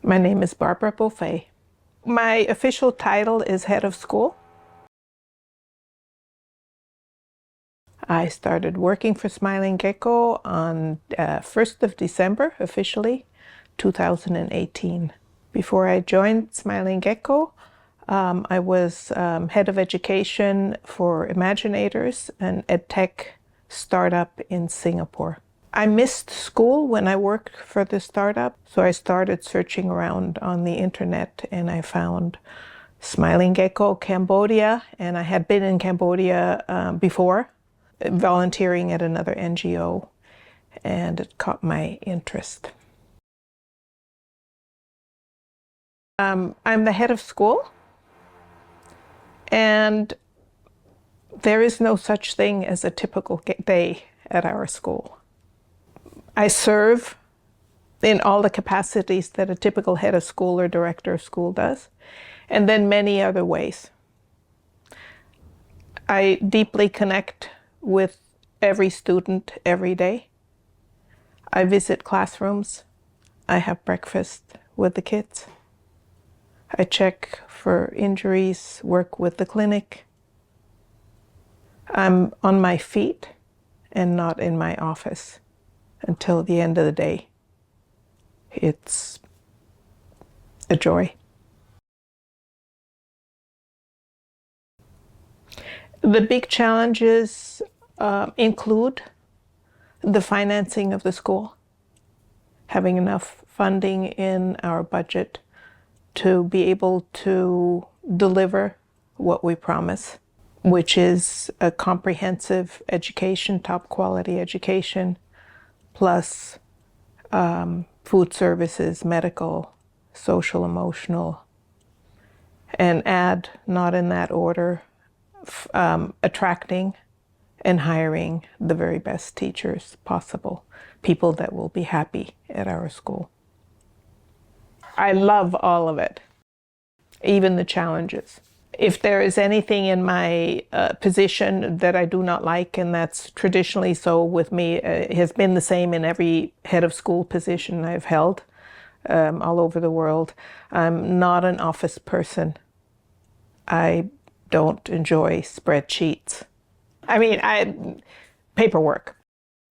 My name is Barbara Beaufait. My official title is head of school. I started working for Smiling Gecko on 1st of December, officially, 2018. Before I joined Smiling Gecko, I was head of education for Imaginators, an edtech startup in Singapore. I missed school when I worked for the startup, so I started searching around on the internet and I found Smiling Gecko Cambodia, and I had been in Cambodia before, volunteering at another NGO, and it caught my interest. I'm the head of school, and there is no such thing as a typical day at our school. I serve in all the capacities that a typical head of school or director of school does, and then many other ways. I deeply connect with every student every day. I visit classrooms. I have breakfast with the kids. I check for injuries, work with the clinic. I'm on my feet and not in my office until the end of the day. It's a joy. The big challenges include the financing of the school, having enough funding in our budget to be able to deliver what we promise, which is a comprehensive education, top quality education, plus food services, medical, social, emotional, and add, not in that order, attracting and hiring the very best teachers possible, people that will be happy at our school. I love all of it, even the challenges. If there is anything in my position that I do not like, and that's traditionally so with me, it has been the same in every head of school position I've held all over the world. I'm not an office person. I don't enjoy spreadsheets. Paperwork.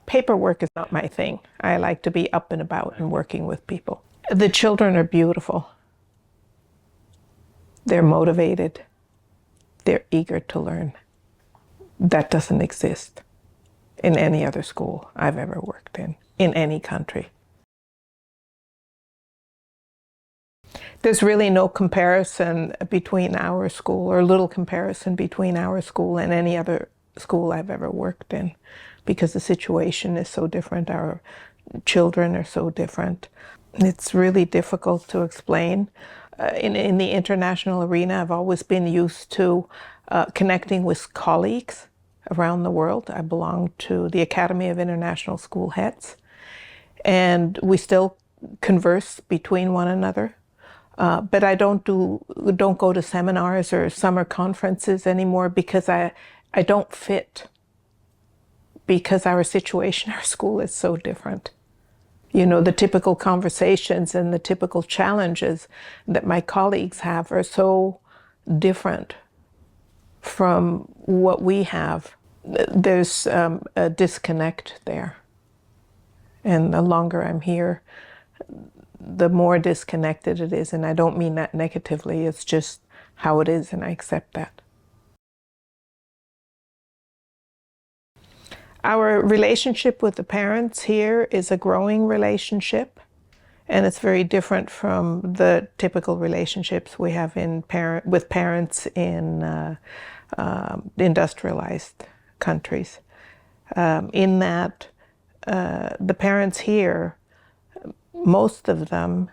Paperwork is not my thing. I like to be up and about and working with people. The children are beautiful. They're motivated. They're eager to learn. That doesn't exist in any other school I've ever worked in any country. There's really no comparison between our school, or little comparison between our school and any other school I've ever worked in, because the situation is so different. Our children are so different. It's really difficult to explain. In the international arena, I've always been used to connecting with colleagues around the world. I belong to the Academy of International School Heads, and we still converse between one another. But I don't go to seminars or summer conferences anymore because I don't fit, because our situation, our school is so different. You know, the typical conversations and the typical challenges that my colleagues have are so different from what we have. There's a disconnect there. And the longer I'm here, the more disconnected it is. And I don't mean that negatively. It's just how it is, and I accept that. Our relationship with the parents here is a growing relationship, and it's very different from the typical relationships we have with parents in industrialized countries. In that the parents here, most of them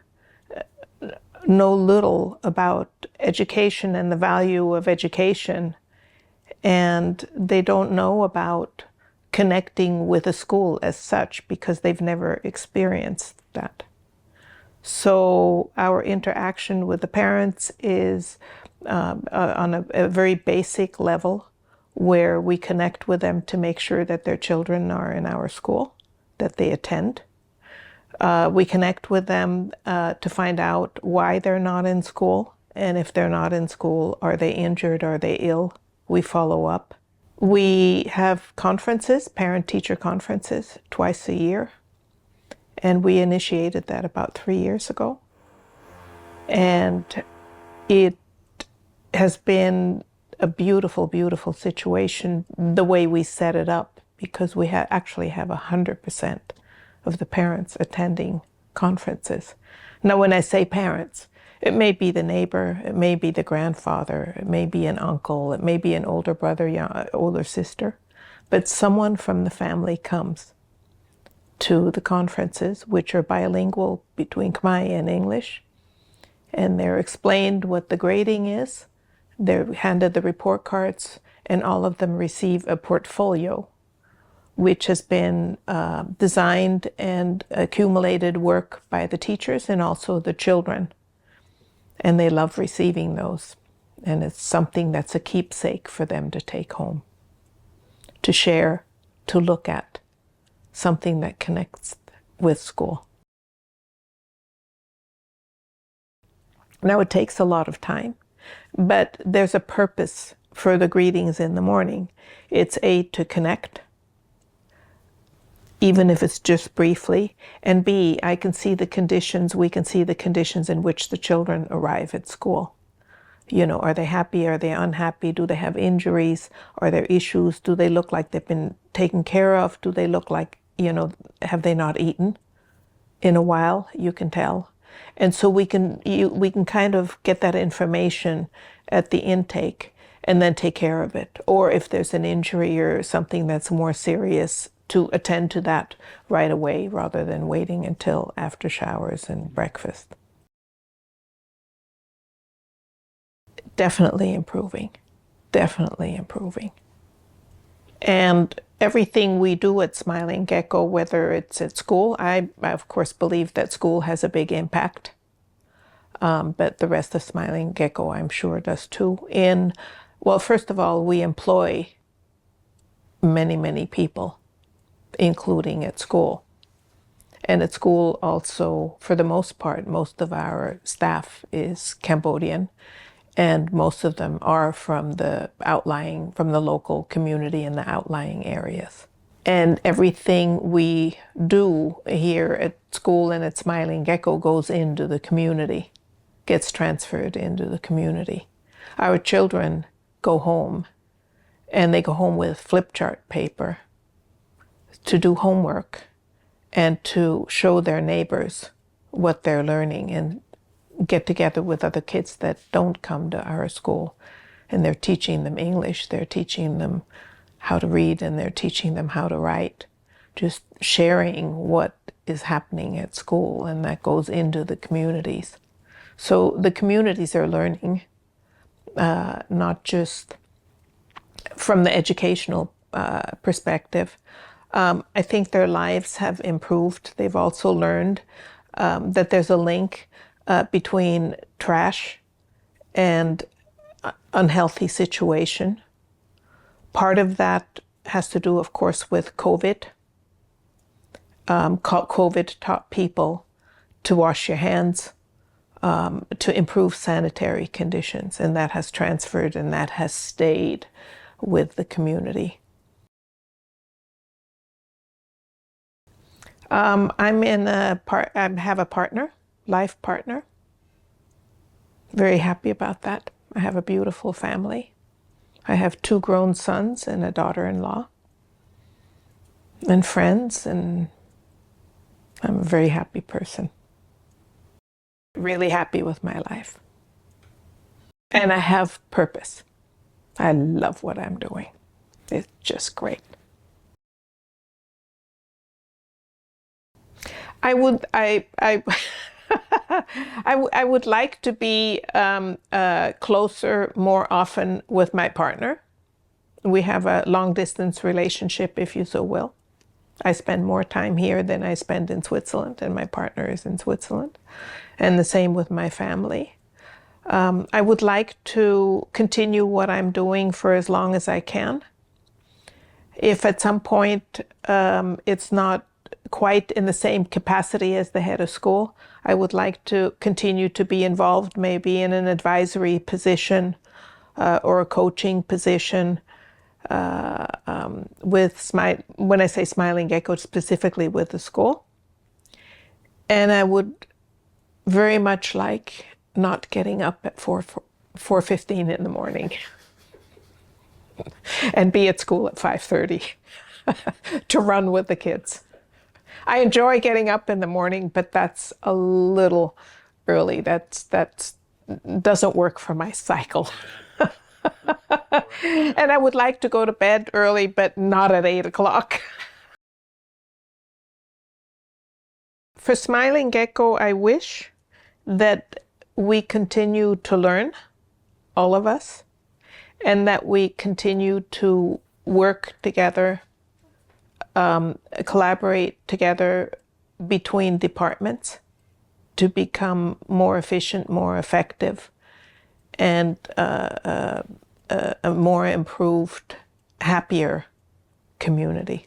know little about education and the value of education, and they don't know about connecting with a school as such because they've never experienced that. So our interaction with the parents is on a very basic level, where we connect with them to make sure that their children are in our school, that they attend. We connect with them to find out why they're not in school. And if they're not in school, are they injured? Are they ill? We follow up. We have conferences, parent-teacher conferences, twice a year. And we initiated that about 3 years ago. And it has been a beautiful, beautiful situation the way we set it up, because we actually have 100% of the parents attending conferences. Now, when I say parents, it may be the neighbor, it may be the grandfather, it may be an uncle, it may be an older brother, older sister, but someone from the family comes to the conferences, which are bilingual between Khmer and English, and they're explained what the grading is. They're handed the report cards, and all of them receive a portfolio, which has been designed and accumulated work by the teachers and also the children. And they love receiving those. And it's something that's a keepsake for them to take home, to share, to look at, something that connects with school. Now, it takes a lot of time, but there's a purpose for the greetings in the morning. It's A, to connect, even if it's just briefly, and B, I can see the conditions, we can see the conditions in which the children arrive at school. You know, are they happy? Are they unhappy? Do they have injuries? Are there issues? Do they look like they've been taken care of? Do they look like, you know, have they not eaten in a while? You can tell. And so we can kind of get that information at the intake and then take care of it. Or if there's an injury or something that's more serious, to attend to that right away rather than waiting until after showers and breakfast. Definitely improving. Definitely improving. And everything we do at Smiling Gecko, whether it's at school, I of course believe that school has a big impact, but the rest of Smiling Gecko, I'm sure, does too. Well, first of all, we employ many, many people, including at school. And at school also, for the most part, most of our staff is Cambodian, and most of them are from the local community in the outlying areas. And everything we do here at school and at Smiling Gecko goes into the community, gets transferred into the community. Our children go home, and they go home with flip chart paper to do homework and to show their neighbors what they're learning, and get together with other kids that don't come to our school. And they're teaching them English, they're teaching them how to read, and they're teaching them how to write. Just sharing what is happening at school, and that goes into the communities. So the communities are learning, not just from the educational perspective. I think their lives have improved. They've also learned that there's a link between trash and unhealthy situation. Part of that has to do, of course, with COVID. COVID taught people to wash your hands, to improve sanitary conditions, and that has transferred and that has stayed with the community. I have a partner, life partner. Very happy about that. I have a beautiful family. I have 2 grown sons and a daughter-in-law, and friends, and I'm a very happy person. Really happy with my life. And I have purpose. I love what I'm doing. It's just great. I would like to be closer more often with my partner. We have a long-distance relationship, if you so will. I spend more time here than I spend in Switzerland, and my partner is in Switzerland. And the same with my family. I would like to continue what I'm doing for as long as I can. If at some point it's not quite in the same capacity as the head of school. I would like to continue to be involved maybe in an advisory position or a coaching position when I say Smiling Gecko, specifically with the school. And I would very much like not getting up at 4:15 in the morning and be at school at 5:30 to run with the kids. I enjoy getting up in the morning, but that's a little early. That's doesn't work for my cycle. And I would like to go to bed early, but not at 8 o'clock. For Smiling Gecko, I wish that we continue to learn, all of us, and that we continue to work together, collaborate together between departments to become more efficient, more effective, and a more improved, happier community.